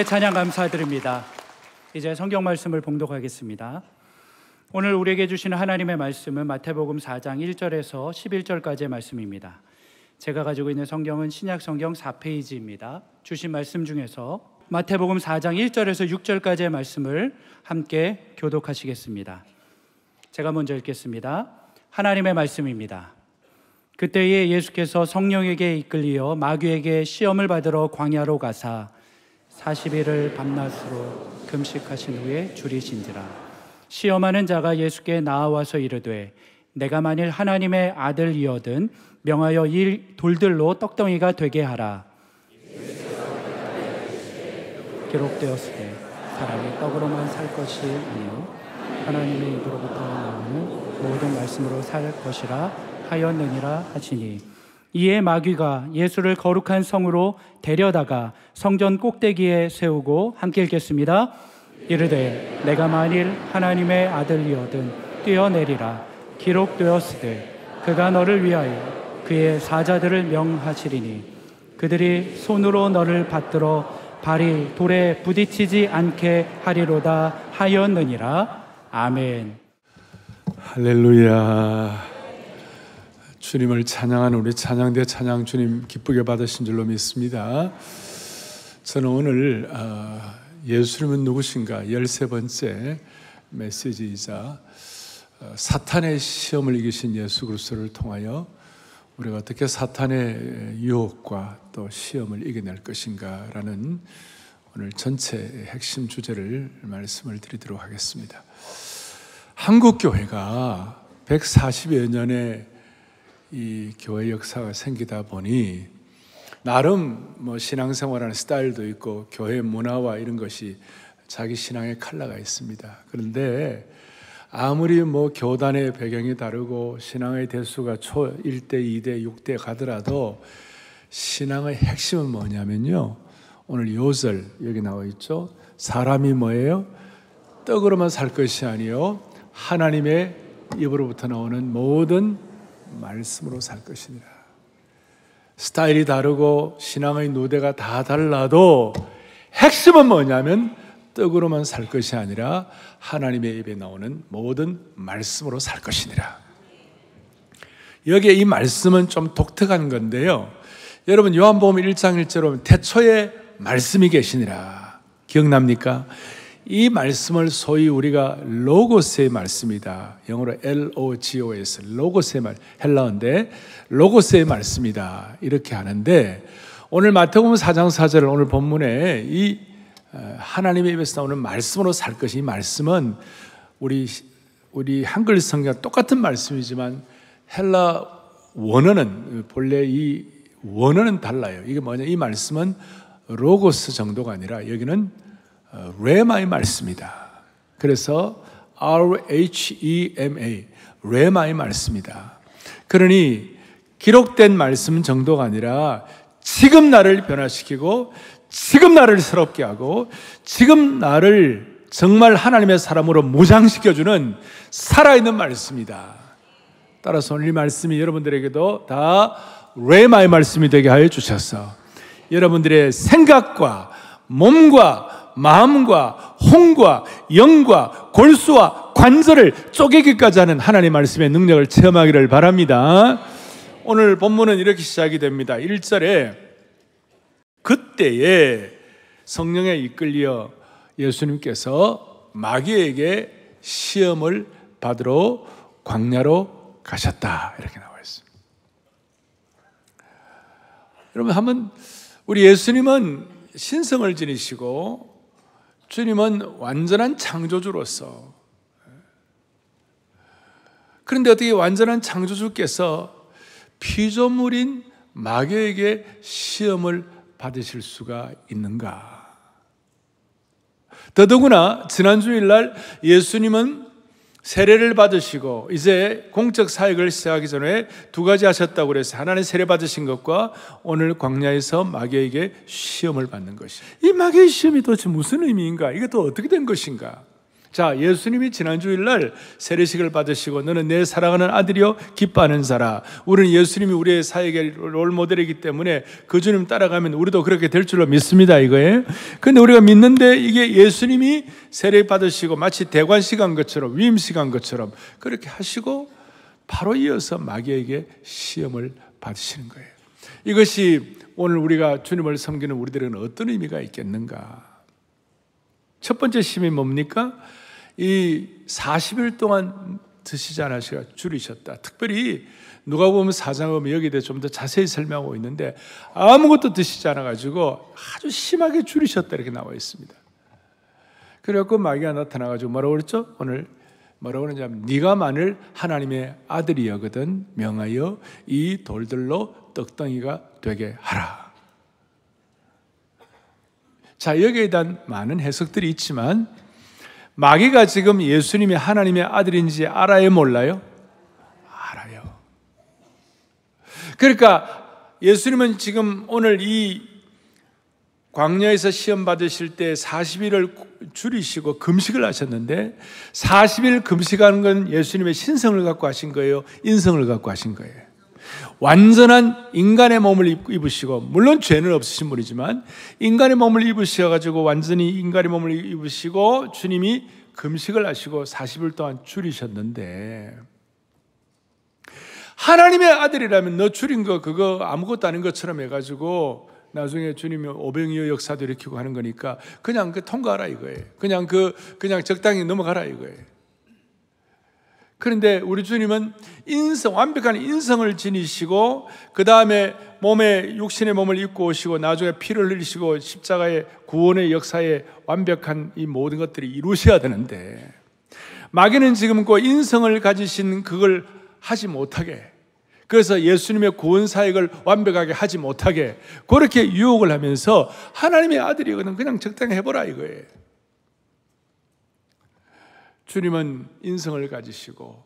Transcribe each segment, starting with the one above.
주님의 찬양 감사드립니다. 이제 성경 말씀을 봉독하겠습니다. 오늘 우리에게 주시는 하나님의 말씀은 마태복음 4장 1절에서 11절까지의 말씀입니다. 제가 가지고 있는 성경은 신약 성경 4페이지입니다. 주신 말씀 중에서 마태복음 4장 1절에서 6절까지의 말씀을 함께 교독하시겠습니다. 제가 먼저 읽겠습니다. 하나님의 말씀입니다. 그때에 예수께서 성령에게 이끌리어 마귀에게 시험을 받으러 광야로 가사 40일을 밤낮으로 금식하신 후에 줄이신지라. 시험하는 자가 예수께 나아와서 이르되 내가 만일 하나님의 아들이거든 명하여 이 돌들로 떡덩이가 되게 하라. 기록되었으되 사람이 떡으로만 살 것이 아니요 하나님의 입으로부터 나오는 모든 말씀으로 살 것이라 하였느니라 하시니, 이에 마귀가 예수를 거룩한 성으로 데려다가 성전 꼭대기에 세우고 함께 읽겠습니다. 이르되 내가 만일 하나님의 아들이거든 뛰어내리라. 기록되었으되 그가 너를 위하여 그의 사자들을 명하시리니 그들이 손으로 너를 받들어 발이 돌에 부딪히지 않게 하리로다 하였느니라. 아멘. 할렐루야. 주님을 찬양하는 우리 찬양대 찬양 주님 기쁘게 받으신 줄로 믿습니다. 저는 오늘 예수님은 누구신가 13번째 메시지이자 사탄의 시험을 이기신 예수 그리스도를 통하여 우리가 어떻게 사탄의 유혹과 또 시험을 이겨낼 것인가라는 오늘 전체 핵심 주제를 말씀을 드리도록 하겠습니다. 한국 교회가 140여 년의 이 교회 역사가 생기다 보니 나름 신앙생활하는 스타일도 있고 교회 문화와 이런 것이 자기 신앙의 컬러가 있습니다. 그런데 아무리 교단의 배경이 다르고 신앙의 대수가 초 1대, 2대, 6대 가더라도 신앙의 핵심은 뭐냐면요, 오늘 요절 여기 나와 있죠. 사람이 뭐예요? 떡으로만 살 것이 아니요 하나님의 입으로부터 나오는 모든 말씀으로 살 것이니라. 스타일이 다르고 신앙의 노대가 다 달라도 핵심은 뭐냐면 떡으로만 살 것이 아니라 하나님의 입에 나오는 모든 말씀으로 살 것이니라. 여기에 이 말씀은 좀 독특한 건데요, 여러분 요한복음 1장 1절에 보면 태초에 말씀이 계시니라. 기억납니까? 이 말씀을 소위 우리가 로고스의 말씀이다, 영어로 LOGOS, 로고스의 말, 헬라어인데 로고스의 말씀이다 이렇게 하는데, 오늘 마태복음 4장 4절 오늘 본문에 이 하나님의 입에서 나오는 말씀으로 살 것이, 이 말씀은 우리 한글 성경 똑같은 말씀이지만 헬라 원어는 본래 이 원어는 달라요. 이게 뭐냐, 이 말씀은 로고스 정도가 아니라 여기는 레마의 말씀이다. 그래서 RHEMA, 레마의 말씀이다. 그러니 기록된 말씀 정도가 아니라 지금 나를 변화시키고 지금 나를 새롭게 하고 지금 나를 정말 하나님의 사람으로 무장시켜주는 살아있는 말씀이다. 따라서 오늘 이 말씀이 여러분들에게도 다 레마의 말씀이 되게 하여 주셔서 여러분들의 생각과 몸과 마음과 혼과 영과 골수와 관절을 쪼개기까지 하는 하나님의 말씀의 능력을 체험하기를 바랍니다. 오늘 본문은 이렇게 시작이 됩니다. 1절에 그때에 성령에 이끌려 예수님께서 마귀에게 시험을 받으러 광야로 가셨다 이렇게 나와 있습니다. 여러분, 한번 우리 예수님은 신성을 지니시고 주님은 완전한 창조주로서, 그런데 어떻게 완전한 창조주께서 피조물인 마귀에게 시험을 받으실 수가 있는가? 더더구나 지난 주일날 예수님은 세례를 받으시고 이제 공적 사역을 시작하기 전에 두 가지 하셨다고 그래서, 하나는 세례 받으신 것과 오늘 광야에서 마귀에게 시험을 받는 것이, 이 마귀의 시험이 도대체 무슨 의미인가? 이게 또 어떻게 된 것인가? 자, 예수님이 지난 주일날 세례식을 받으시고 너는 내 사랑하는 아들이요 기뻐하는 자라. 우리는 예수님이 우리의 사역의 롤모델이기 때문에 그 주님 따라가면 우리도 그렇게 될 줄로 믿습니다, 이거예요. 근데 우리가 믿는데 이게 예수님이 세례 받으시고 마치 대관식 한 것처럼, 위임식 한 것처럼 그렇게 하시고 바로 이어서 마귀에게 시험을 받으시는 거예요. 이것이 오늘 우리가 주님을 섬기는 우리들에게는 어떤 의미가 있겠는가? 첫 번째 시험이 뭡니까? 이 40일 동안 드시지 않으시고 줄이셨다. 특별히 누가복음 4장에 보면 여기에 대해 좀 더 자세히 설명하고 있는데 아무것도 드시지 않아가지고 아주 심하게 줄이셨다 이렇게 나와 있습니다. 그래갖고 마귀가 나타나가지고 뭐라고 그랬죠? 오늘 뭐라고 그러냐면 네가 만일 하나님의 아들이여거든 명하여 이 돌들로 떡덩이가 되게 하라. 자, 여기에 대한 많은 해석들이 있지만 마귀가 지금 예수님이 하나님의 아들인지 알아요, 몰라요? 알아요. 그러니까 예수님은 지금 오늘 이 광야에서 시험 받으실 때 40일을 줄이시고 금식을 하셨는데 40일 금식하는 건 예수님의 신성을 갖고 하신 거예요? 인성을 갖고 하신 거예요? 완전한 인간의 몸을 입으시고, 물론 죄는 없으신 분이지만 인간의 몸을 입으셔가지고 완전히 인간의 몸을 입으시고 주님이 금식을 하시고 40일 동안 줄이셨는데, 하나님의 아들이라면 너 줄인 거 그거 아무것도 아닌 것처럼 해가지고 나중에 주님이 오병이어 역사도 일으키고 하는 거니까 그냥 통과하라 이거예요. 그냥 적당히 넘어가라 이거예요. 그런데 우리 주님은 완벽한 인성을 지니시고 그 다음에 몸에 육신의 몸을 입고 오시고 나중에 피를 흘리시고 십자가의 구원의 역사에 완벽한 이 모든 것들이 이루셔야 되는데 마귀는 지금 그 인성을 가지신 그걸 하지 못하게, 그래서 예수님의 구원 사역을 완벽하게 하지 못하게 그렇게 유혹을 하면서 하나님의 아들이거든 그냥 적당히 해보라 이거예요. 주님은 인성을 가지시고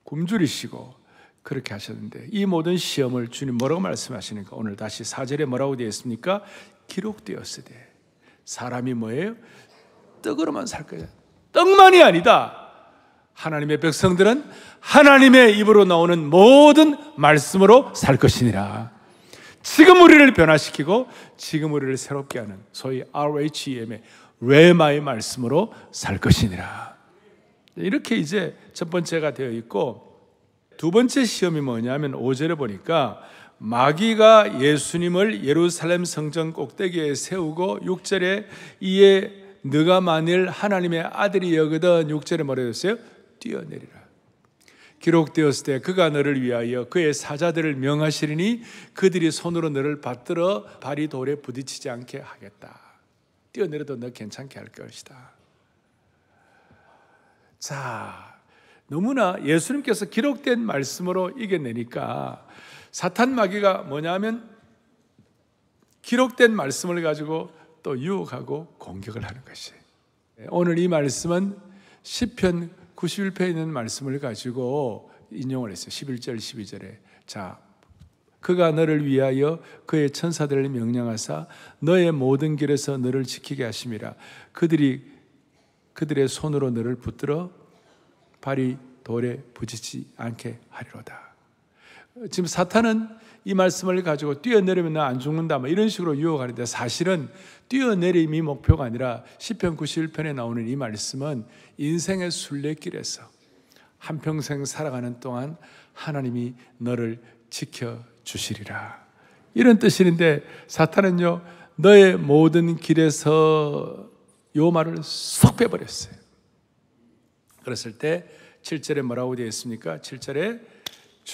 굶주리시고 그렇게 하셨는데 이 모든 시험을 주님 뭐라고 말씀하시니까 오늘 다시 4절에 뭐라고 되어 있습니까? 기록되었으되 사람이 뭐예요? 떡으로만 살 거예요. 떡만이 아니다. 하나님의 백성들은 하나님의 입으로 나오는 모든 말씀으로 살 것이니라. 지금 우리를 변화시키고 지금 우리를 새롭게 하는 소위 RHEM의 레마의 말씀으로 살 것이니라. 이렇게 이제 첫 번째가 되어 있고, 두 번째 시험이 뭐냐면 5절에 보니까 마귀가 예수님을 예루살렘 성전 꼭대기에 세우고 6절에 이에 너가 만일 하나님의 아들이여거든 6절에 뭐라고 했어요? 뛰어내리라. 기록되었을 때 그가 너를 위하여 그의 사자들을 명하시리니 그들이 손으로 너를 받들어 발이 돌에 부딪히지 않게 하겠다. 뛰어내려도 너 괜찮게 할 것이다. 자, 너무나 예수님께서 기록된 말씀으로 이겨내니까 사탄 마귀가 뭐냐면 기록된 말씀을 가지고 또 유혹하고 공격을 하는 것이. 오늘 이 말씀은 시편 91편에 있는 말씀을 가지고 인용을 했어요. 11절 12절에 자, 그가 너를 위하여 그의 천사들을 명령하사 너의 모든 길에서 너를 지키게 하심이라. 그들의 손으로 너를 붙들어 발이 돌에 부딪히지 않게 하리로다. 지금 사탄은 이 말씀을 가지고 뛰어내리면 나 안 죽는다 이런 식으로 유혹하는데 사실은 뛰어내림이 목표가 아니라 시편 91편에 나오는 이 말씀은 인생의 순례길에서 한평생 살아가는 동안 하나님이 너를 지켜주시리라 이런 뜻인데, 사탄은요 너의 모든 길에서 요 말을 쏙 빼버렸어요. 그랬을 때 7절에 뭐라고 되어 있습니까? 7절에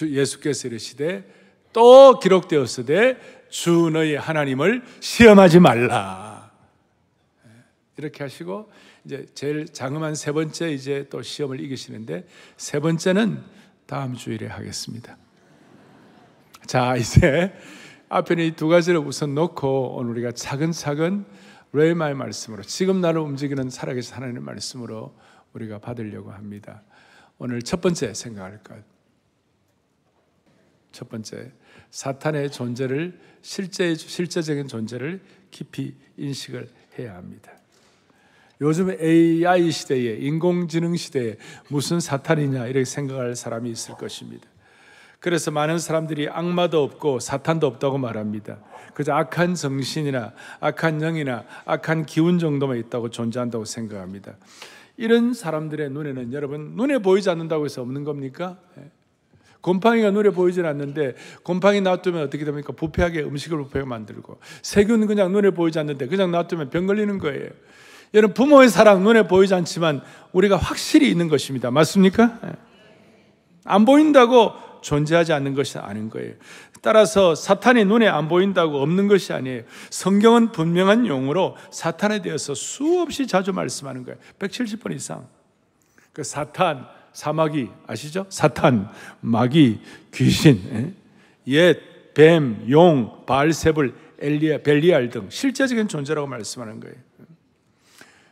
예수께서 이르시되 또 기록되었으되 주 너희 하나님을 시험하지 말라. 이렇게 하시고 이제 제일 장엄한 세 번째 이제 또 시험을 이기시는데 세 번째는 다음 주일에 하겠습니다. 자, 이제 앞에는 이 두 가지를 우선 놓고 오늘 우리가 차근차근 레마의 말씀으로 지금 나를 움직이는 살아계신 하나님의 말씀으로 우리가 받으려고 합니다. 오늘 첫 번째 생각할 것, 첫 번째 사탄의 존재를 실제적인 존재를 깊이 인식을 해야 합니다. 요즘 AI 시대에, 인공지능 시대에 무슨 사탄이냐 이렇게 생각할 사람이 있을 것입니다. 그래서 많은 사람들이 악마도 없고 사탄도 없다고 말합니다. 그저 악한 정신이나 악한 영이나 악한 기운 정도만 있다고 존재한다고 생각합니다. 이런 사람들의 눈에는, 여러분, 눈에 보이지 않는다고 해서 없는 겁니까? 곰팡이가 눈에 보이질 않는데 곰팡이 놔두면 어떻게 됩니까? 부패하게, 음식을 부패하게 만들고, 세균은 그냥 눈에 보이지 않는데 그냥 놔두면 병 걸리는 거예요. 여러분, 부모의 사랑 눈에 보이지 않지만 우리가 확실히 있는 것입니다. 맞습니까? 안 보인다고 존재하지 않는 것이 아닌 거예요. 따라서 사탄이 눈에 안 보인다고 없는 것이 아니에요. 성경은 분명한 용어로 사탄에 대해서 수없이 자주 말씀하는 거예요. 170번 이상. 그 사탄, 사마귀 아시죠? 사탄, 마귀, 귀신, 옛, 뱀, 용, 바알세불, 벨리알 등 실제적인 존재라고 말씀하는 거예요.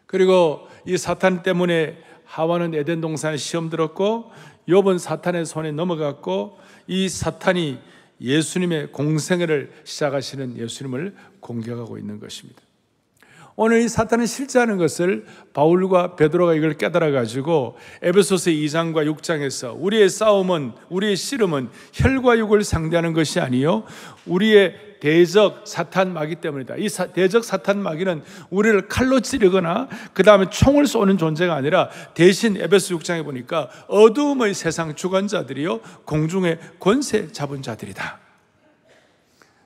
그리고 이 사탄 때문에 하와는 에덴 동산에 시험 들었고, 욥은 사탄의 손에 넘어갔고, 이 사탄이 예수님의 공생애를 시작하시는 예수님을 공격하고 있는 것입니다. 오늘 이 사탄은 실제하는 것을 바울과 베드로가 이걸 깨달아 가지고 에베소서 2장과 6장에서 우리의 싸움은, 우리의 씨름은 혈과 육을 상대하는 것이 아니요 우리의 대적 사탄 마귀 때문이다. 이 대적 사탄 마귀는 우리를 칼로 찌르거나 그 다음에 총을 쏘는 존재가 아니라 대신 에베소 6장에 보니까 어두움의 세상 주관자들이요 공중의 권세 잡은 자들이다.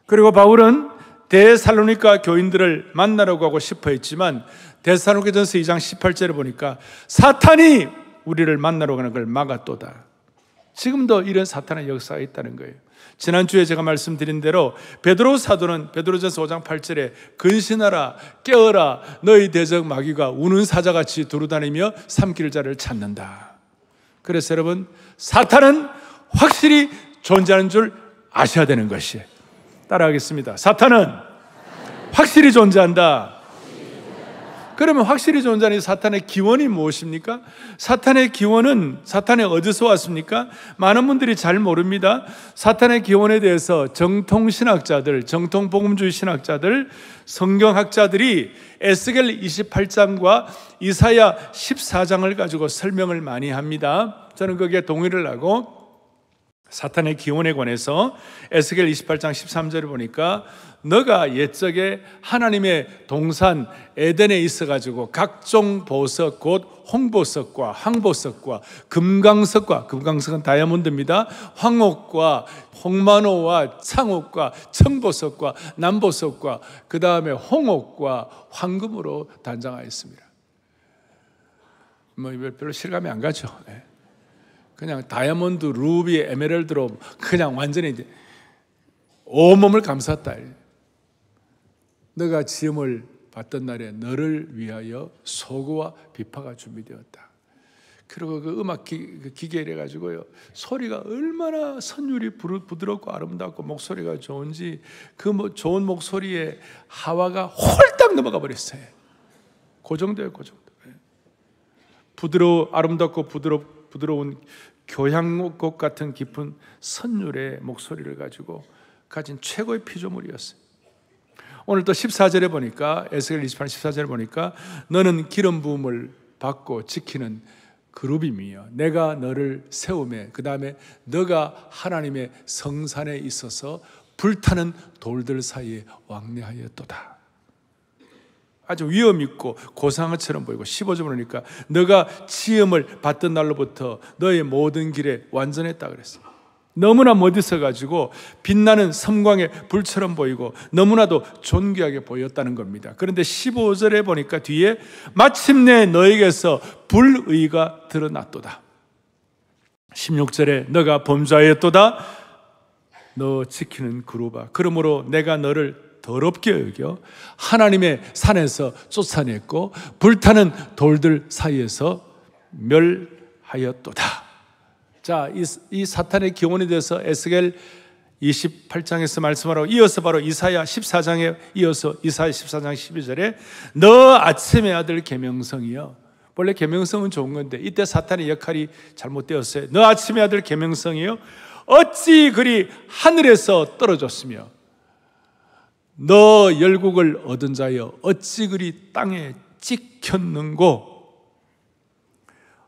그리고 바울은 데살로니가 교인들을 만나려고 하고 싶어 했지만 데살로니가전서 2장 18절에 보니까 사탄이 우리를 만나러 가는 걸 막았도다. 지금도 이런 사탄의 역사가 있다는 거예요. 지난주에 제가 말씀드린 대로 베드로 사도는 베드로전서 5장 8절에 근신하라, 깨어라, 너희 대적 마귀가 우는 사자같이 두루다니며 삼킬 자를 찾는다. 그래서 여러분, 사탄은 확실히 존재하는 줄 아셔야 되는 것이에요. 따라하겠습니다. 사탄은 확실히 존재한다. 그러면 확실히 존재하는 사탄의 기원이 무엇입니까? 사탄의 기원은 사탄이 어디서 왔습니까? 많은 분들이 잘 모릅니다. 사탄의 기원에 대해서 정통신학자들, 정통복음주의 신학자들, 성경학자들이 에스겔 28장과 이사야 14장을 가지고 설명을 많이 합니다. 저는 거기에 동의를 하고 사탄의 기원에 관해서 에스겔 28장 13절을 보니까 너가 옛적에 하나님의 동산 에덴에 있어가지고 각종 보석 곧 홍보석과 황보석과 금강석과, 금강석은 다이아몬드입니다, 황옥과 홍만호와 창옥과 청보석과 남보석과 그 다음에 홍옥과 황금으로 단장하였습니다. 뭐 별로 실감이 안 가죠. 그냥 다이아몬드, 루비, 에메랄드로 그냥 완전히 이제 온몸을 감쌌다. 너가 지음을 받던 날에 너를 위하여 소고와 비파가 준비되었다. 그리고 그 음악 기계를 해가지고요, 소리가 얼마나 선율이 부드럽고 아름답고 목소리가 좋은지 그 좋은 목소리에 하와가 홀딱 넘어가 버렸어요. 그 정도예요, 그 정도. 아름답고 부드러운 교향곡 같은 깊은 선율의 목소리를 가지고 가진 최고의 피조물이었어요. 오늘 또 14절에 보니까, 에스겔 28장 14절에 보니까 너는 기름 부음을 받고 지키는 그룹임이여 내가 너를 세우매 그 다음에 너가 하나님의 성산에 있어서 불타는 돌들 사이에 왕래하였도다. 아주 위험 있고 고상한 것처럼 보이고 15절 보니까 너가 지음을 받던 날로부터 너의 모든 길에 완전했다 그랬어요. 너무나 멋있어 가지고 빛나는 섬광의 불처럼 보이고 너무나도 존귀하게 보였다는 겁니다. 그런데 15절에 보니까 뒤에 마침내 너에게서 불의가 드러났도다. 16절에 너가 범죄하였도다. 너 지키는 그루바 그러므로 내가 너를 더럽게 여겨 하나님의 산에서 쫓아냈고 불타는 돌들 사이에서 멸하였도다. 자, 이 사탄의 기원에 대해서 에스겔 28장에서 말씀하라고 이어서 바로 이사야 14장에 이어서 이사야 14장 12절에 너 아침의 아들 계명성이여. 원래 계명성은 좋은 건데 이때 사탄의 역할이 잘못되었어요. 너 아침의 아들 계명성이여 어찌 그리 하늘에서 떨어졌으며 너 열국을 얻은 자여 어찌 그리 땅에 찍혔는고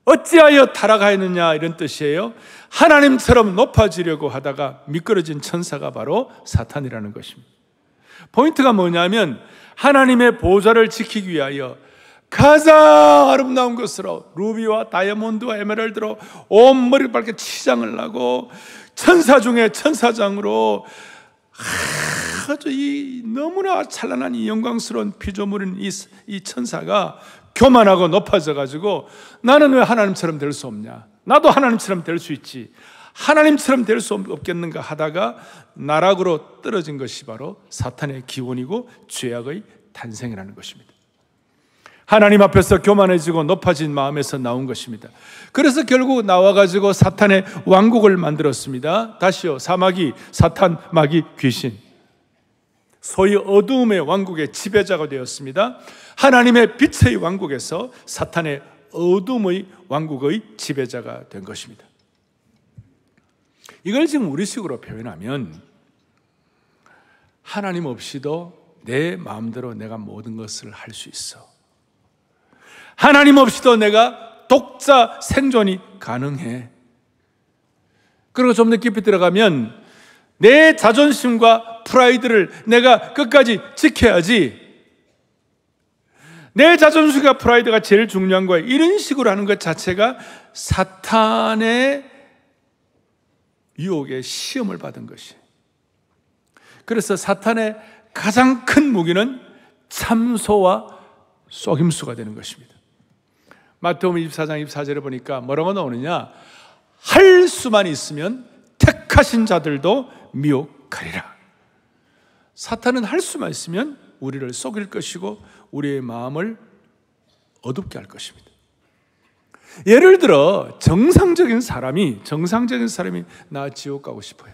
어찌하여 타락하였느냐 이런 뜻이에요. 하나님처럼 높아지려고 하다가 미끄러진 천사가 바로 사탄이라는 것입니다. 포인트가 뭐냐면 하나님의 보좌를 지키기 위하여 가장 아름다운 것으로 루비와 다이아몬드와 에메랄드로 온 머리를 밝게 치장을 하고 천사 중에 천사장으로 아주 너무나 찬란한 이 영광스러운 피조물인 이 천사가 교만하고 높아져 가지고 나는 왜 하나님처럼 될 수 없냐, 나도 하나님처럼 될 수 있지, 하나님처럼 될 수 없겠는가 하다가 나락으로 떨어진 것이 바로 사탄의 기원이고 죄악의 탄생이라는 것입니다. 하나님 앞에서 교만해지고 높아진 마음에서 나온 것입니다. 그래서 결국 나와가지고 사탄의 왕국을 만들었습니다. 다시요, 사마귀, 사탄, 마귀, 귀신, 소위 어두움의 왕국의 지배자가 되었습니다. 하나님의 빛의 왕국에서 사탄의 어둠의 왕국의 지배자가 된 것입니다. 이걸 지금 우리식으로 표현하면 하나님 없이도 내 마음대로 내가 모든 것을 할 수 있어. 하나님 없이도 내가 독자 생존이 가능해. 그리고 좀 더 깊이 들어가면 내 자존심과 프라이드를 내가 끝까지 지켜야지, 내 자존심과 프라이드가 제일 중요한 거야, 이런 식으로 하는 것 자체가 사탄의 유혹에 시험을 받은 것이. 그래서 사탄의 가장 큰 무기는 참소와 속임수가 되는 것입니다. 마태복음 24장 24절에 보니까 뭐라고 나오느냐, 할 수만 있으면 택하신 자들도 미혹하리라. 사탄은 할 수만 있으면 우리를 속일 것이고 우리의 마음을 어둡게 할 것입니다. 예를 들어 정상적인 사람이 나 지옥 가고 싶어요,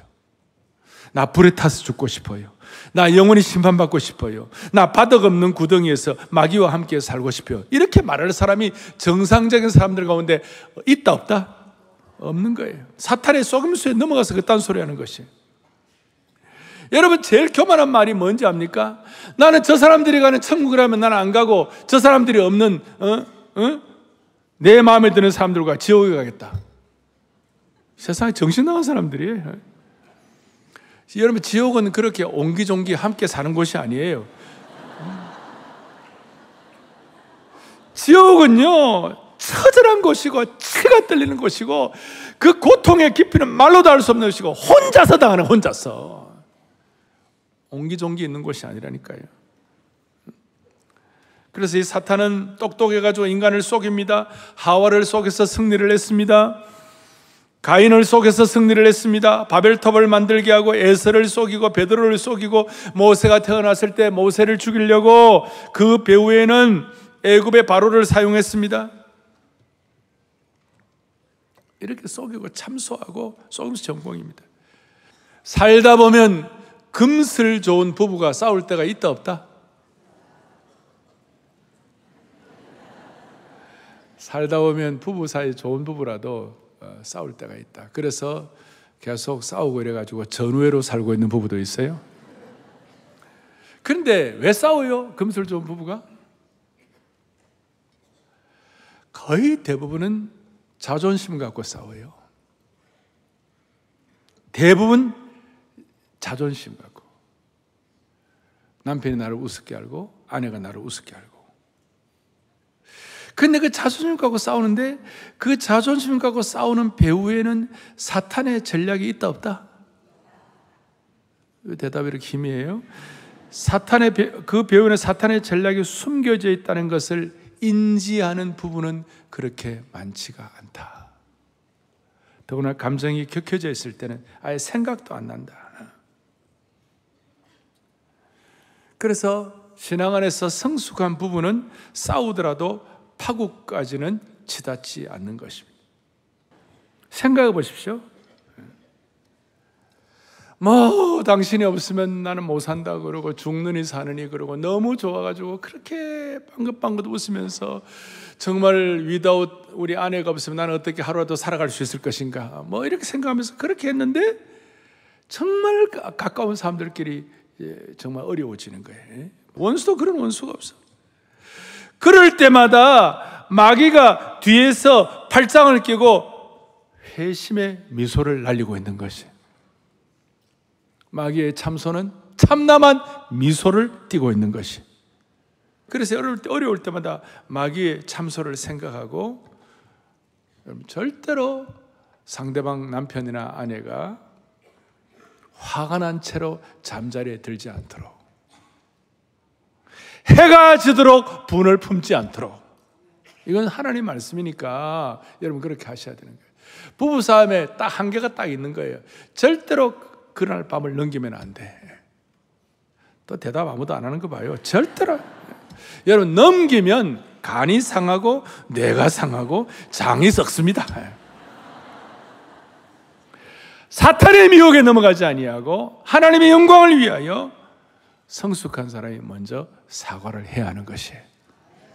나 불에 타서 죽고 싶어요, 나 영원히 심판받고 싶어요, 나 바닥 없는 구덩이에서 마귀와 함께 살고 싶어요, 이렇게 말할 사람이 정상적인 사람들 가운데 있다 없다? 없는 거예요. 사탄의 속임수에 넘어가서 그딴 소리 하는 것이에요. 여러분, 제일 교만한 말이 뭔지 압니까? 나는 저 사람들이 가는 천국을 하면 나는 안 가고 저 사람들이 없는 내 마음에 드는 사람들과 지옥에 가겠다. 세상에 정신 나간 사람들이에요. 여러분, 지옥은 그렇게 옹기종기 함께 사는 곳이 아니에요. 지옥은요, 처절한 곳이고 치가 떨리는 곳이고 그 고통의 깊이는 말로도 알 수 없는 곳이고 혼자서 당하는, 혼자서. 옹기종기 있는 곳이 아니라니까요. 그래서 이 사탄은 똑똑해가지고 인간을 속입니다. 하와를 속여서 승리를 했습니다. 가인을 속여서 승리를 했습니다. 바벨탑을 만들게 하고 에서를 속이고 베드로를 속이고 모세가 태어났을 때 모세를 죽이려고 그 배후에는 애굽의 바로를 사용했습니다. 이렇게 속이고 참소하고 속임수 전공입니다. 살다 보면 금슬 좋은 부부가 싸울 때가 있다 없다? 살다 보면 부부 사이 좋은 부부라도 싸울 때가 있다. 그래서 계속 싸우고 이래가지고 전우회로 살고 있는 부부도 있어요. 그런데 왜 싸워요? 금슬 좋은 부부가? 거의 대부분은 자존심 갖고 싸워요. 대부분 자존심 갖고. 남편이 나를 우습게 알고 아내가 나를 우습게 알고. 근데 그 자존심 갖고 싸우는데 그 자존심 갖고 싸우는 배후에는 사탄의 전략이 있다 없다? 대답이 이렇게 희미해요. 그 배후에는 사탄의 전략이 숨겨져 있다는 것을 인지하는 부분은 그렇게 많지가 않다. 더구나 감정이 격해져 있을 때는 아예 생각도 안 난다. 그래서 신앙 안에서 성숙한 부부는 싸우더라도 파국까지는 치닫지 않는 것입니다. 생각해 보십시오. 당신이 없으면 나는 못 산다 그러고 죽느니 사느니 그러고 너무 좋아가지고 그렇게 빵긋빵긋 웃으면서 정말 without 우리 아내가 없으면 나는 어떻게 하루라도 살아갈 수 있을 것인가 이렇게 생각하면서 그렇게 했는데 정말 가까운 사람들끼리 정말 어려워지는 거예요. 원수도 그런 원수가 없어. 그럴 때마다 마귀가 뒤에서 팔짱을 끼고 회심의 미소를 날리고 있는 것이, 마귀의 참소는 참남한 미소를 띠고 있는 것이. 그래서 어려울 때마다 마귀의 참소를 생각하고, 절대로 상대방 남편이나 아내가 화가 난 채로 잠자리에 들지 않도록, 해가 지도록 분을 품지 않도록. 이건 하나님 말씀이니까 여러분 그렇게 하셔야 되는 거예요. 부부싸움에 딱 한계가 딱 있는 거예요. 절대로 그날 밤을 넘기면 안 돼. 또 대답 아무도 안 하는 거 봐요. 절대로. 여러분, 넘기면 간이 상하고 뇌가 상하고 장이 썩습니다. 사탄의 미혹에 넘어가지 아니하고 하나님의 영광을 위하여 성숙한 사람이 먼저 사과를 해야 하는 것이에요.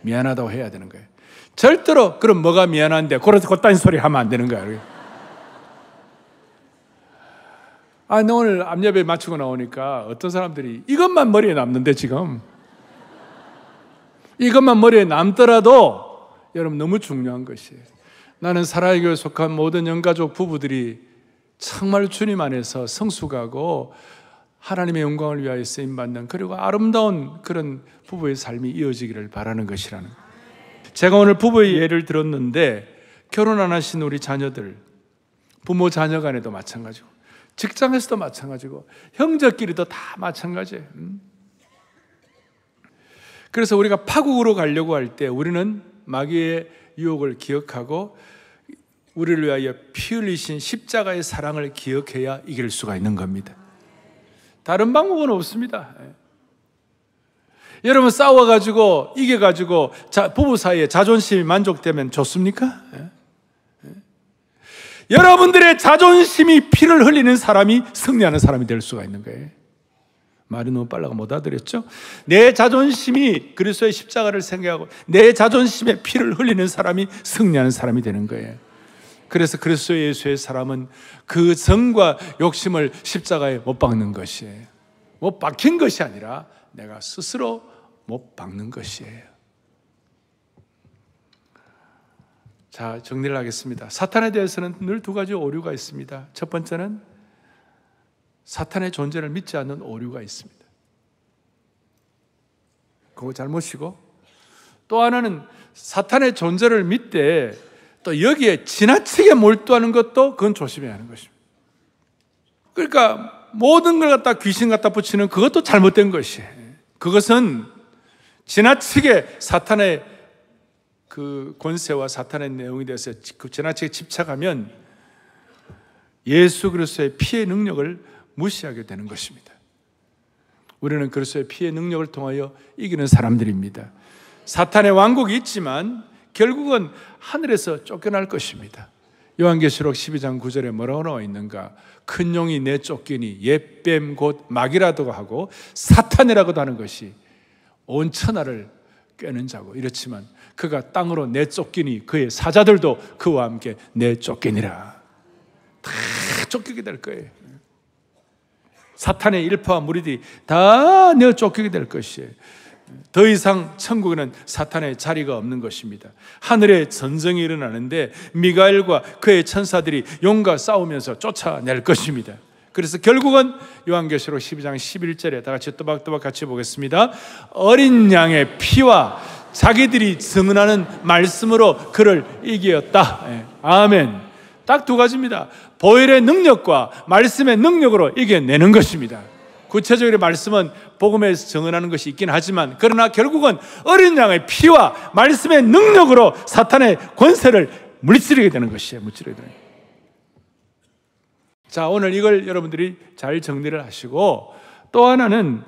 미안하다고 해야 되는 거예요. 절대로 그럼 뭐가 미안한데 그래서 그딴 소리 하면 안 되는 거예요. 나 오늘 암예배 마치고 나오니까 어떤 사람들이 이것만 머리에 남는데, 지금 이것만 머리에 남더라도 여러분 너무 중요한 것이에요. 나는 사랑의 교회에 속한 모든 영가족 부부들이 정말 주님 안에서 성숙하고 하나님의 영광을 위하여 쓰임받는, 그리고 아름다운 그런 부부의 삶이 이어지기를 바라는 것이라는 거예요. 제가 오늘 부부의 예를 들었는데, 결혼 안 하신 우리 자녀들, 부모 자녀 간에도 마찬가지고, 직장에서도 마찬가지고, 형제끼리도 다 마찬가지예요. 그래서 우리가 파국으로 가려고 할 때 우리는 마귀의 유혹을 기억하고 우리를 위하여 피 흘리신 십자가의 사랑을 기억해야 이길 수가 있는 겁니다. 다른 방법은 없습니다. 여러분, 싸워가지고 이겨가지고 부부 사이에 자존심이 만족되면 좋습니까? 여러분들의 자존심이 피를 흘리는 사람이 승리하는 사람이 될 수가 있는 거예요. 말이 너무 빨라가 못 알아들었죠? 내 자존심이 그리스도의 십자가를 생각하고 내 자존심에 피를 흘리는 사람이 승리하는 사람이 되는 거예요. 그래서 그리스도 예수의 사람은 그 정과 욕심을 십자가에 못 박는 것이에요. 못 박힌 것이 아니라 내가 스스로 못 박는 것이에요. 자, 정리를 하겠습니다. 사탄에 대해서는 늘 두 가지 오류가 있습니다. 첫 번째는 사탄의 존재를 믿지 않는 오류가 있습니다. 그거 잘못이고, 또 하나는 사탄의 존재를 믿되 또 여기에 지나치게 몰두하는 것도 그건 조심해야 하는 것입니다. 그러니까 모든 걸 갖다 귀신 갖다 붙이는 그것도 잘못된 것이에요. 그것은 지나치게 사탄의 그 권세와 사탄의 내용에 대해서 지나치게 집착하면 예수 그리스도의 피의 능력을 무시하게 되는 것입니다. 우리는 그리스도의 피의 능력을 통하여 이기는 사람들입니다. 사탄의 왕국이 있지만 결국은 하늘에서 쫓겨날 것입니다. 요한계시록 12장 9절에 뭐라고 나와 있는가? 큰 용이 내쫓기니 옛뱀 곧 마귀라고 하고 사탄이라고도 하는 것이 온 천하를 꿰는 자고, 이렇지만 그가 땅으로 내쫓기니 그의 사자들도 그와 함께 내쫓기니라. 다 쫓기게 될 거예요. 사탄의 일파와 무리들이 다 내쫓기게 될 것이에요. 더 이상 천국에는 사탄의 자리가 없는 것입니다. 하늘에 전쟁이 일어나는데 미가엘과 그의 천사들이 용과 싸우면서 쫓아낼 것입니다. 그래서 결국은 요한계시록 12장 11절에 다 같이 또박또박 같이 보겠습니다. 어린 양의 피와 자기들이 증언하는 말씀으로 그를 이겼다. 아멘. 딱 두 가지입니다. 보혈의 능력과 말씀의 능력으로 이겨내는 것입니다. 구체적으로 말씀은 복음에서 증언하는 것이 있긴 하지만, 그러나 결국은 어린 양의 피와 말씀의 능력으로 사탄의 권세를 물리치게 되는 것이에요. 물리치게 되는. 자, 오늘 이걸 여러분들이 잘 정리를 하시고, 또 하나는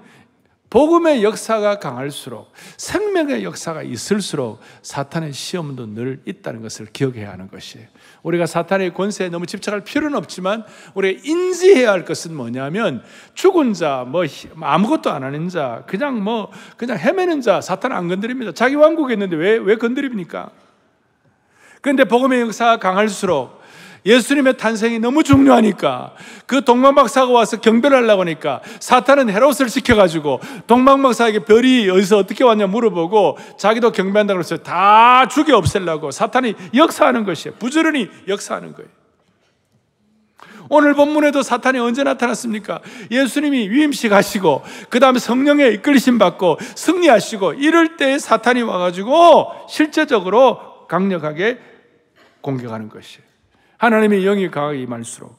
복음의 역사가 강할수록, 생명의 역사가 있을수록 사탄의 시험도 늘 있다는 것을 기억해야 하는 것이에요. 우리가 사탄의 권세에 너무 집착할 필요는 없지만 우리가 인지해야 할 것은 뭐냐면, 죽은 자, 아무것도 안 하는 자, 그냥 헤매는 자, 사탄은 안 건드립니다. 자기 왕국에 있는데 왜 건드립니까? 그런데 복음의 역사가 강할수록 예수님의 탄생이 너무 중요하니까 그 동방박사가 와서 경배를 하려고 하니까 사탄은 헤롯을 시켜가지고 동방박사에게 별이 어디서 어떻게 왔냐 물어보고 자기도 경배한다고 그랬어요. 다 죽여 없애려고 사탄이 역사하는 것이에요. 부지런히 역사하는 거예요. 오늘 본문에도 사탄이 언제 나타났습니까? 예수님이 위임식 하시고 그 다음에 성령에 이끌리심 받고 승리하시고 이럴 때 사탄이 와가지고 실제적으로 강력하게 공격하는 것이에요. 하나님의 영이 강하게 임할수록.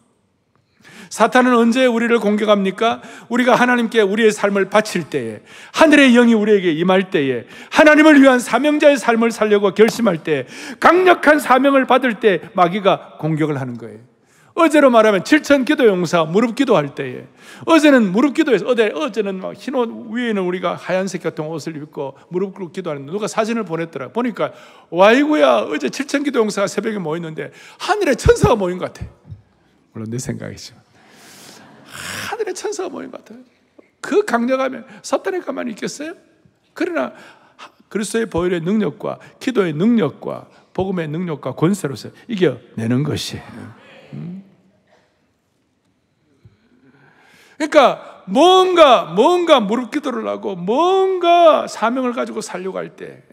사탄은 언제 우리를 공격합니까? 우리가 하나님께 우리의 삶을 바칠 때에, 하늘의 영이 우리에게 임할 때에, 하나님을 위한 사명자의 삶을 살려고 결심할 때, 강력한 사명을 받을 때 마귀가 공격을 하는 거예요. 어제로 말하면 7천 기도 용사 무릎 기도할 때에, 어제는 무릎 기도에서 어제는 막 흰 옷 위에는 우리가 하얀색 같은 옷을 입고 무릎 꿇고 기도하는데 누가 사진을 보냈더라. 보니까 와이구야 어제 7천 기도 용사가 새벽에 모였는데 하늘에 천사가 모인 것 같아. 물론 내 생각이죠. 하늘에 천사가 모인 것 같아요. 그 강력하면 사탄이 가만히 있겠어요? 그러나 그리스도의 보혈의 능력과 기도의 능력과 복음의 능력과 권세로서 이겨내는 것이에요. 그러니까 뭔가 무릎 기도를 하고 뭔가 사명을 가지고 살려고 할 때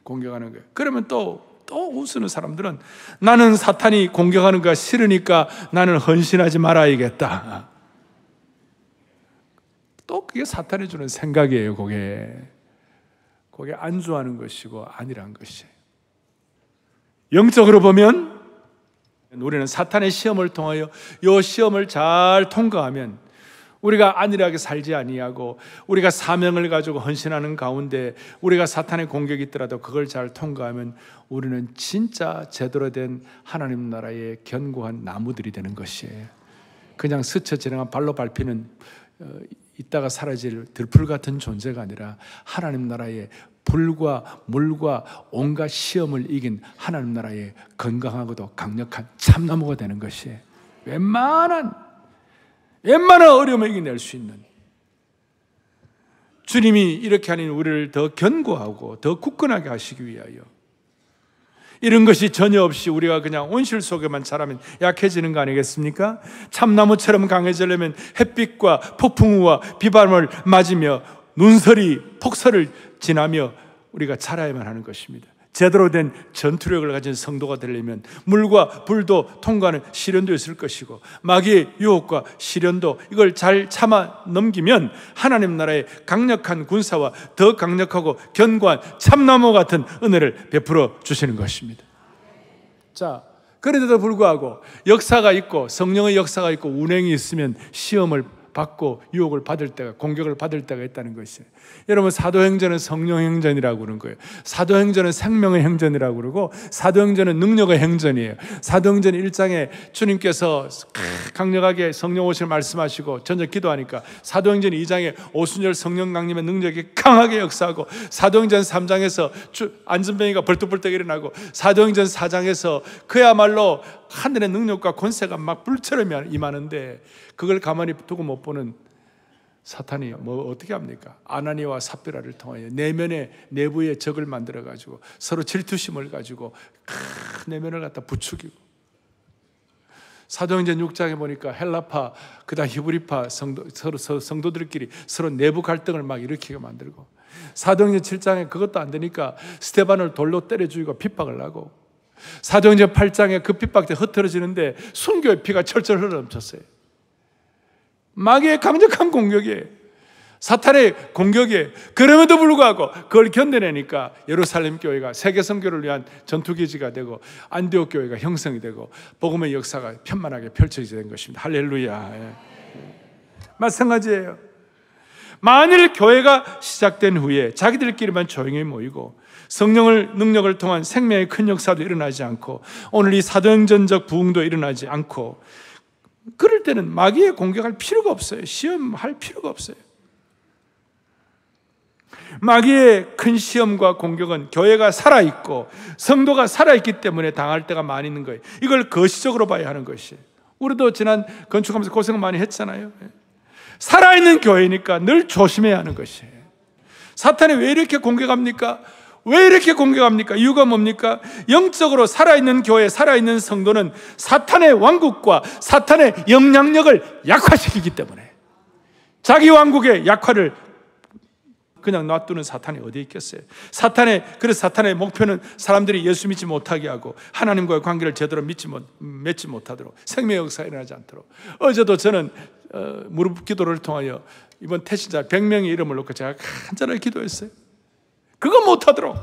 공격하는 거예요. 그러면 또 웃으는 사람들은 나는 사탄이 공격하는 거 싫으니까 나는 헌신하지 말아야겠다. 또 그게 사탄이 주는 생각이에요. 그게 안주하는 것이고 아니란 것이에요. 영적으로 보면 우리는 사탄의 시험을 통하여 이 시험을 잘 통과하면 우리가 안일하게 살지 아니하고 우리가 사명을 가지고 헌신하는 가운데 우리가 사탄의 공격이 있더라도 그걸 잘 통과하면 우리는 진짜 제대로 된 하나님 나라의 견고한 나무들이 되는 것이에요. 그냥 스쳐 지나간 발로 밟히는 있다가 사라질 들풀 같은 존재가 아니라 하나님 나라의 불과 물과 온갖 시험을 이긴 하나님 나라의 건강하고도 강력한 참나무가 되는 것이에요. 웬만한 어려움을 이겨낼 수 있는, 주님이 이렇게 하니 우리를 더 견고하고 더 굳건하게 하시기 위하여, 이런 것이 전혀 없이 우리가 그냥 온실 속에만 자라면 약해지는 거 아니겠습니까? 참나무처럼 강해지려면 햇빛과 폭풍우와 비바람을 맞으며 눈설이 폭설을 지나며 우리가 자라야만 하는 것입니다. 제대로 된 전투력을 가진 성도가 되려면 물과 불도 통과하는 시련도 있을 것이고 마귀의 유혹과 시련도 이걸 잘 참아 넘기면 하나님 나라의 강력한 군사와 더 강력하고 견고한 참나무 같은 은혜를 베풀어 주시는 것입니다. 자, 그런데도 불구하고 역사가 있고 성령의 역사가 있고 운행이 있으면 시험을 받고 유혹을 받을 때가, 공격을 받을 때가 있다는 것이에요. 여러분, 사도행전은 성령의 행전이라고 그러는 거예요. 사도행전은 생명의 행전이라고 그러고 사도행전은 능력의 행전이에요. 사도행전 1장에 주님께서 강력하게 성령 오실 말씀하시고 전혀 기도하니까 사도행전 2장에 오순절 성령 강림의 능력이 강하게 역사하고 사도행전 3장에서 안전뱅이가 벌떡벌떡 일어나고 사도행전 4장에서 그야말로 하늘의 능력과 권세가 막 불처럼 임하는데 그걸 가만히 두고 못 보는 사탄이 뭐 어떻게 합니까? 아나니와 삽비라를 통하여 내부에 적을 만들어 가지고 서로 질투심을 가지고 내면을 갖다 부추기고, 사도행전 6장에 보니까 헬라파 그다음 히브리파 성도들끼리 서로 내부 갈등을 막 일으키게 만들고, 사도행전 7장에 그것도 안 되니까 스데반을 돌로 때려 죽이고 핍박을 하고, 사도행전 8장에 그 핍박 때 흩어지는데 순교의 피가 철철 흘러넘쳤어요. 마귀의 강력한 공격이에요. 사탄의 공격이에요. 그럼에도 불구하고 그걸 견뎌내니까 예루살렘 교회가 세계 선교를 위한 전투기지가 되고 안디옥 교회가 형성이 되고 복음의 역사가 편만하게 펼쳐지게 된 것입니다. 할렐루야. 예. 마찬가지예요. 만일 교회가 시작된 후에 자기들끼리만 조용히 모이고 성령을 능력을 통한 생명의 큰 역사도 일어나지 않고 오늘 이 사도행전적 부흥도 일어나지 않고, 그럴 때는 마귀에 공격할 필요가 없어요. 시험할 필요가 없어요. 마귀의 큰 시험과 공격은 교회가 살아있고 성도가 살아있기 때문에 당할 때가 많이 있는 거예요. 이걸 거시적으로 봐야 하는 것이에요. 우리도 지난 건축하면서 고생 많이 했잖아요. 살아있는 교회니까 늘 조심해야 하는 것이에요. 사탄이 왜 이렇게 공격합니까? 왜 이렇게 공격합니까? 이유가 뭡니까? 영적으로 살아있는 교회, 살아있는 성도는 사탄의 왕국과 사탄의 영향력을 약화시키기 때문에, 자기 왕국의 약화를 그냥 놔두는 사탄이 어디에 있겠어요? 그래서 사탄의 목표는 사람들이 예수 믿지 못하게 하고 하나님과의 관계를 제대로 맺지 못하도록, 생명의 역사가 일어나지 않도록. 어제도 저는 무릎 기도를 통하여 이번 태신자 100명의 이름을 놓고 제가 간절하게 기도했어요. 그거 못하도록.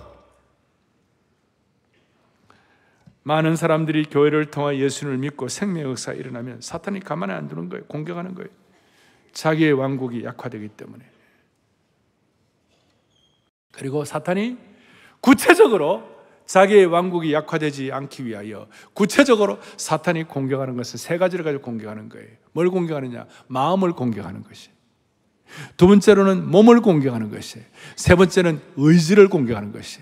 많은 사람들이 교회를 통하여 예수님을 믿고 생명의 역사가 일어나면 사탄이 가만히 안 두는 거예요. 공격하는 거예요. 자기의 왕국이 약화되기 때문에. 그리고 사탄이 구체적으로 자기의 왕국이 약화되지 않기 위하여 구체적으로 사탄이 공격하는 것은 세 가지를 가지고 공격하는 거예요. 뭘 공격하느냐? 마음을 공격하는 것이. 두 번째로는 몸을 공격하는 것이. 세 번째는 의지를 공격하는 것이.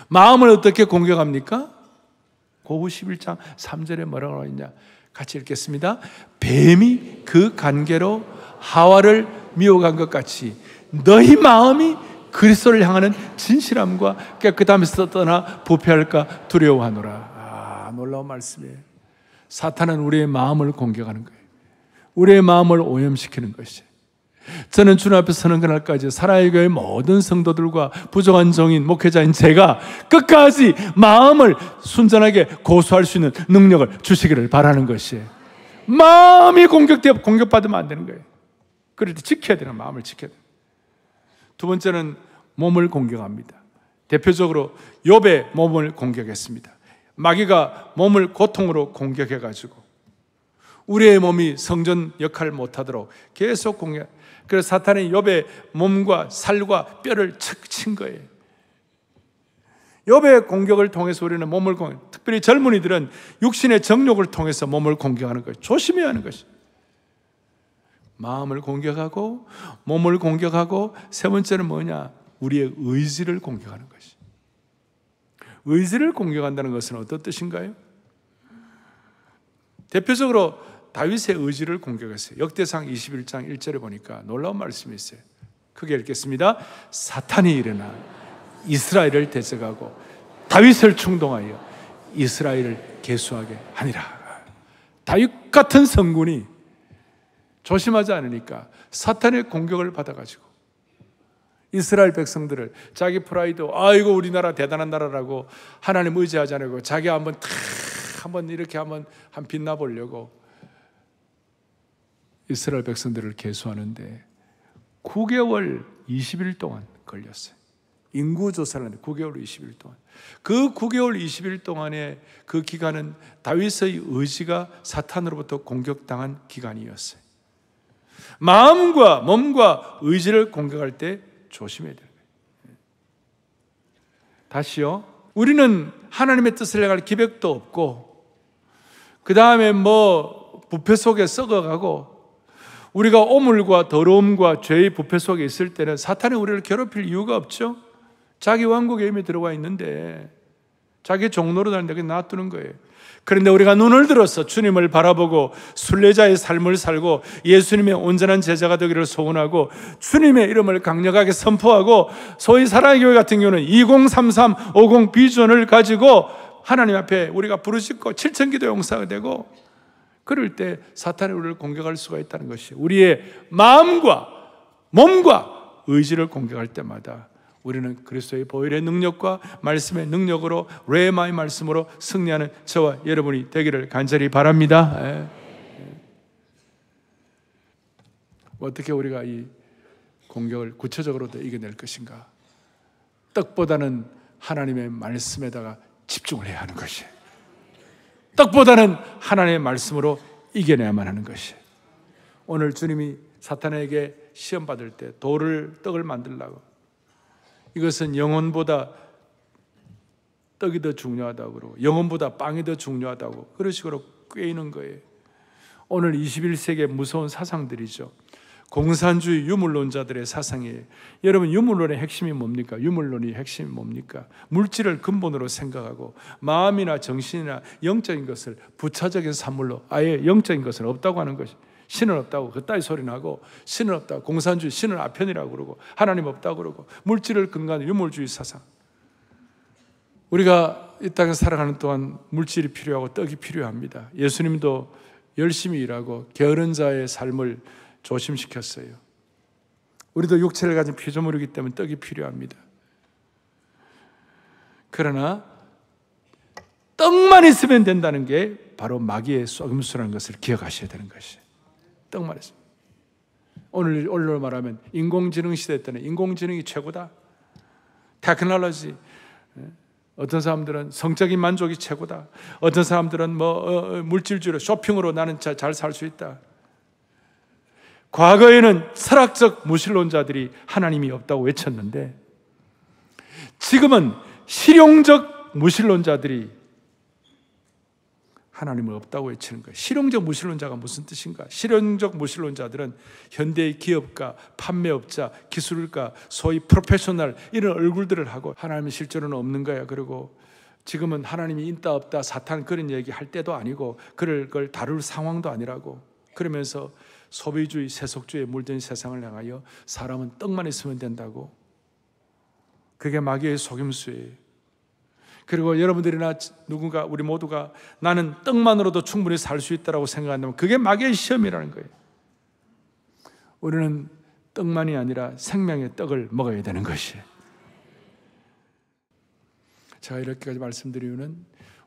마음을 어떻게 공격합니까? 고구 11장 3절에 뭐라고 나와 있냐? 같이 읽겠습니다. 뱀이 그 관계로 하와를 미혹한 것 같이 너희 마음이 그리스도를 향하는 진실함과 깨끗함에서 떠나 부패할까 두려워하노라. 놀라운 말씀이에요. 사탄은 우리의 마음을 공격하는 거예요. 우리의 마음을 오염시키는 것이에요. 저는 주님 앞에 서는 그날까지 사랑의 교회 모든 성도들과 부족한 종인 목회자인 제가 끝까지 마음을 순전하게 고수할 수 있는 능력을 주시기를 바라는 것이에요. 마음이 공격받으면 안 되는 거예요. 그럴 때 지켜야 되는, 마음을 지켜야 돼요. 두 번째는 몸을 공격합니다. 대표적으로 욥의 몸을 공격했습니다. 마귀가 몸을 고통으로 공격해가지고 우리의 몸이 성전 역할을 못하도록 계속 공격. 그래서 사탄이 욥의 몸과 살과 뼈를 척 친 거예요. 욥의 공격을 통해서 우리는 몸을 공격. 특별히 젊은이들은 육신의 정욕을 통해서 몸을 공격하는 거예요. 조심해야 하는 것이. 마음을 공격하고 몸을 공격하고 세 번째는 뭐냐? 우리의 의지를 공격하는 것이. 의지를 공격한다는 것은 어떤 뜻인가요? 대표적으로 다윗의 의지를 공격했어요. 역대상 21장 1절에 보니까 놀라운 말씀이 있어요. 크게 읽겠습니다. 사탄이 일어나 이스라엘을 대적하고 다윗을 충동하여 이스라엘을 계수하게 하니라. 다윗 같은 성군이 조심하지 않으니까 사탄의 공격을 받아가지고 이스라엘 백성들을 자기 프라이드, 아이고 우리나라 대단한 나라라고 하나님 의지하지 않고 자기 한번 이렇게 한번 빛나 보려고 이스라엘 백성들을 계수하는데 9개월 20일 동안 걸렸어요. 인구조사를 하는데 9개월 20일 동안. 그 9개월 20일 동안의 그 기간은 다윗의 의지가 사탄으로부터 공격당한 기간이었어요. 마음과 몸과 의지를 공격할 때 조심해야 돼요. 다시요. 우리는 하나님의 뜻을 행할 기백도 없고, 그 다음에 부패 속에 썩어가고, 우리가 오물과 더러움과 죄의 부패 속에 있을 때는 사탄이 우리를 괴롭힐 이유가 없죠. 자기 왕국에 이미 들어와 있는데 자기 종로로 다니는데 그냥 놔두는 거예요. 그런데 우리가 눈을 들어서 주님을 바라보고 순례자의 삶을 살고 예수님의 온전한 제자가 되기를 소원하고 주님의 이름을 강력하게 선포하고 소위 사랑의 교회 같은 경우는 2033, 50 비전을 가지고 하나님 앞에 우리가 부르짖고 7,000기도 용사가 되고 그럴 때 사탄이 우리를 공격할 수가 있다는 것이 우리의 마음과 몸과 의지를 공격할 때마다 우리는 그리스도의 보혈의 능력과 말씀의 능력으로 레마의 말씀으로 승리하는 저와 여러분이 되기를 간절히 바랍니다. 어떻게 우리가 이 공격을 구체적으로 더 이겨낼 것인가? 떡보다는 하나님의 말씀에다가 집중을 해야 하는 것이, 떡보다는 하나님의 말씀으로 이겨내야만 하는 것이. 오늘 주님이 사탄에게 시험 받을 때 떡을 만들려고, 이것은 영혼보다 떡이 더 중요하다고 그러고 영혼보다 빵이 더 중요하다고 그런 식으로 꿰이는 거예요. 오늘 21세기의 무서운 사상들이죠. 공산주의 유물론자들의 사상이에요. 여러분, 유물론의 핵심이 뭡니까? 유물론의 핵심이 뭡니까? 물질을 근본으로 생각하고 마음이나 정신이나 영적인 것을 부차적인 산물로, 아예 영적인 것은 없다고 하는 것이, 신은 없다고 그따위 소리 나고, 신은 없다고, 공산주의 신은 아편이라고 그러고 하나님 없다고 그러고 물질을 근간으로 유물주의 사상. 우리가 이 땅에 살아가는 동안 물질이 필요하고 떡이 필요합니다. 예수님도 열심히 일하고 게으른 자의 삶을 조심시켰어요. 우리도 육체를 가진 피조물이기 때문에 떡이 필요합니다. 그러나 떡만 있으면 된다는 게 바로 마귀의 속임수라는 것을 기억하셔야 되는 것이에요. 떡만 있으면. 오늘로 말하면 인공지능 시대 때는 인공지능이 최고다. 테크놀로지. 어떤 사람들은 성적인 만족이 최고다. 어떤 사람들은 물질주로 쇼핑으로 나는 잘 살 수 있다. 과거에는 철학적 무신론자들이 하나님이 없다고 외쳤는데 지금은 실용적 무신론자들이 하나님은 없다고 외치는 거예요. 실용적 무신론자가 무슨 뜻인가? 실용적 무신론자들은 현대의 기업가, 판매업자, 기술가, 소위 프로페셔널 이런 얼굴들을 하고 하나님은 실제로는 없는 거야. 그리고 지금은 하나님이 있다 없다 사탄 그런 얘기 할 때도 아니고 그럴 걸 다룰 상황도 아니라고 그러면서 소비주의, 세속주의에 물든 세상을 향하여 사람은 떡만 있으면 된다고. 그게 마귀의 속임수예요. 그리고 여러분들이나 누군가 우리 모두가 나는 떡만으로도 충분히 살 수 있다고 생각한다면 그게 마귀의 시험이라는 거예요. 우리는 떡만이 아니라 생명의 떡을 먹어야 되는 것이에요. 제가 이렇게까지 말씀드린 이유는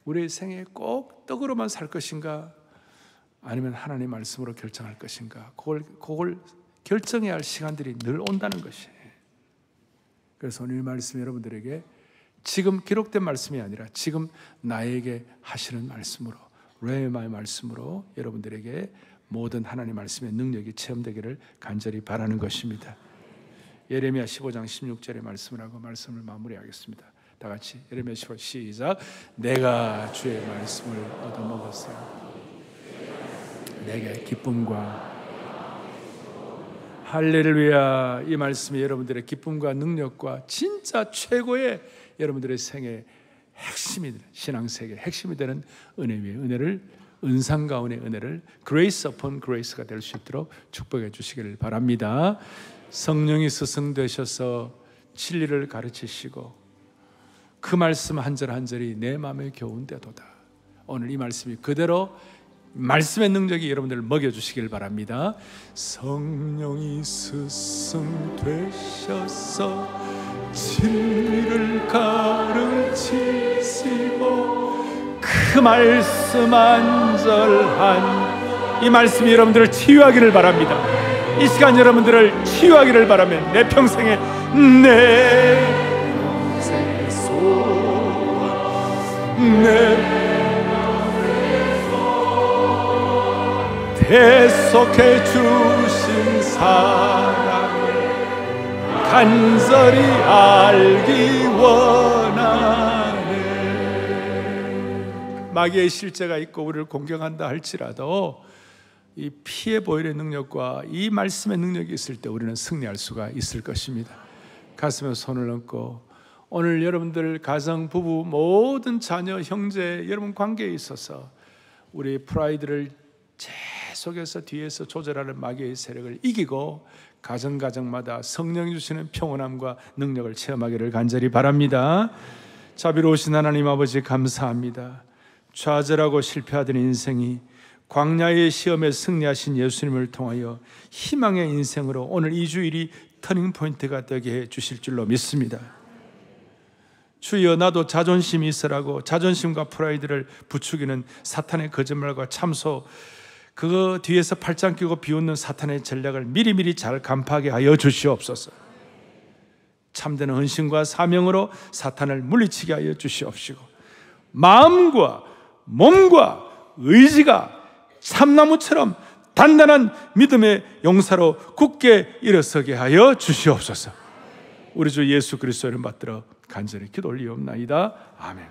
우리의 생에 꼭 떡으로만 살 것인가 아니면 하나님의 말씀으로 결정할 것인가 그걸 결정해야 할 시간들이 늘 온다는 것이에요. 그래서 오늘 말씀 여러분들에게 지금 기록된 말씀이 아니라 지금 나에게 하시는 말씀으로 레마의 말씀으로 여러분들에게 모든 하나님의 말씀의 능력이 체험되기를 간절히 바라는 것입니다. 예레미야 15장 16절의 말씀을 하고 말씀을 마무리하겠습니다. 다 같이 예레미야 15장 시작. 내가 주의 말씀을 얻어먹었어요. 내게 기쁨과 할렐루야. 이 말씀이 여러분들의 기쁨과 능력과 진짜 최고의 여러분들의 생의 핵심이 되는 신앙세계의 핵심이 되는 은혜 위에 은혜를 은상 가운의 은혜를 grace upon grace가 될 수 있도록 축복해 주시기를 바랍니다. 성령이 스승되셔서 진리를 가르치시고 그 말씀 한 절 한 절이 내 마음에 겨운데도다. 오늘 이 말씀이 그대로 말씀의 능력이 여러분들을 먹여주시길 바랍니다. 성령이 스승되셔서 진리를 가르치시고 그 말씀 한 절 한 이 말씀이 여러분들을 치유하기를 바랍니다. 이 시간 여러분들을 치유하기를 바라면 내 평생의 소원 내 계속해 주신 사랑을 간절히 알기 원하네. 마귀의 실제가 있고 우리를 공격한다 할지라도 이 피해 보혈의 능력과 이 말씀의 능력이 있을 때 우리는 승리할 수가 있을 것입니다. 가슴에 손을 얹고 오늘 여러분들 가정, 부부, 모든 자녀, 형제 여러분 관계에 있어서 우리 프라이드를 계속해서 뒤에서 조절하는 마귀의 세력을 이기고 가정마다 성령이 주시는 평온함과 능력을 체험하기를 간절히 바랍니다. 자비로우신 하나님 아버지 감사합니다. 좌절하고 실패하던 인생이 광야의 시험에 승리하신 예수님을 통하여 희망의 인생으로 오늘 이 주일이 터닝포인트가 되게 해 주실 줄로 믿습니다. 주여 나도 자존심이 있으라고 자존심과 프라이드를 부추기는 사탄의 거짓말과 참소 그거 뒤에서 팔짱 끼고 비웃는 사탄의 전략을 미리미리 잘 간파하게 하여 주시옵소서. 참된 헌신과 사명으로 사탄을 물리치게 하여 주시옵시고 마음과 몸과 의지가 참나무처럼 단단한 믿음의 용사로 굳게 일어서게 하여 주시옵소서. 우리 주 예수 그리스도를 받들어 간절히 기도 올리옵나이다. 아멘.